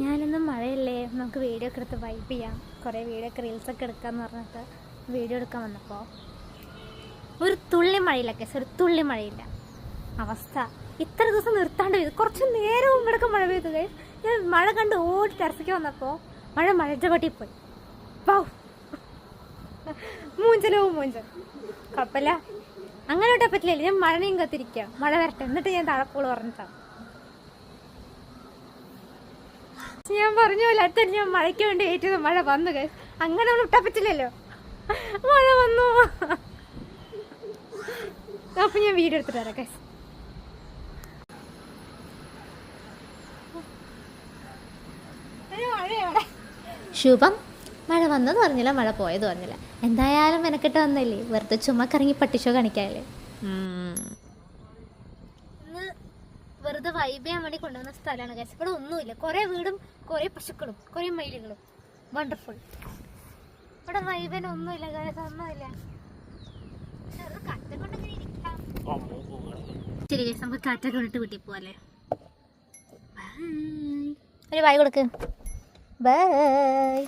ഞാനിന്ന് മഴയല്ലേ, നമുക്ക് വീഡിയോ ഒക്കെ എടുത്ത് വൈബ് ചെയ്യാം, കുറേ വീഡിയോ ഒക്കെ റീൽസൊക്കെ എടുക്കാമെന്ന് പറഞ്ഞിട്ട് വീഡിയോ എടുക്കാൻ വന്നപ്പോൾ ഒരു തുള്ളി മഴയില്ല കേസ്, ഒരു തുള്ളി മഴയില്ല. അവസ്ഥ ഇത്ര ദിവസം നിർത്താണ്ട് പെയ്തു, കുറച്ച് നേരവും ഇവിടെയൊക്കെ മഴ പെയ്തു. ഞാൻ മഴ കണ്ട് ഓടി ടെറസിക്ക് വന്നപ്പോൾ മഴയുടെ കൊട്ടി പോയി. മൂഞ്ചലോ മൂഞ്ചൽ കുഴപ്പമില്ല, അങ്ങനെ വിട്ടാൽ പറ്റില്ല. ഞാൻ മഴയും കത്തിരിക്കാം, മഴ വരട്ടെ, എന്നിട്ട് ഞാൻ താഴെപ്പോള് പറഞ്ഞിട്ടാണ്. ഞാൻ പറഞ്ഞു പോലെ അടുത്ത ഞാൻ മഴയ്ക്ക് വേണ്ടി ഏറ്റവും മഴ വന്നു കേസ്. അങ്ങനെ നമ്മൾ വിട്ടാൻ പറ്റില്ലല്ലോ, മഴ വന്നു. അപ്പൊ ഞാൻ വീഡിയോ എടുത്തിട്ട് വരാം കേസ്. ശുഭം മഴ വന്നെന്ന് പറഞ്ഞില്ല, മഴ പോയത് പറഞ്ഞില്ല. എന്തായാലും മെനക്കെട്ട് വന്നല്ലേ, വെറുതെ ചുമ്മാ കറങ്ങി പട്ടിഷോ കാണിക്കാല്ലേ. ഇന്ന് വെറുതെ വൈബ് ചെയ്യാൻ വേണ്ടി കൊണ്ടുവന്ന സ്ഥലമാണ് കേസ്. ഇവിടെ ഒന്നുമില്ല, കുറേ വീടും കുറേ പശുക്കളും കുറേ മയിലുകളും. വണ്ടർഫുൾ. ഇവിടെ വൈബിന് ഒന്നുമില്ല കേസ്, ഒന്നുമില്ല. ശരി കേസ്, നമുക്ക് കാറ്റൊക്കെ കൊണ്ടിട്ട് വീട്ടിൽ പോവാല്ലേ. ഒരു ബൈ കൊടുക്ക്. ബൈ.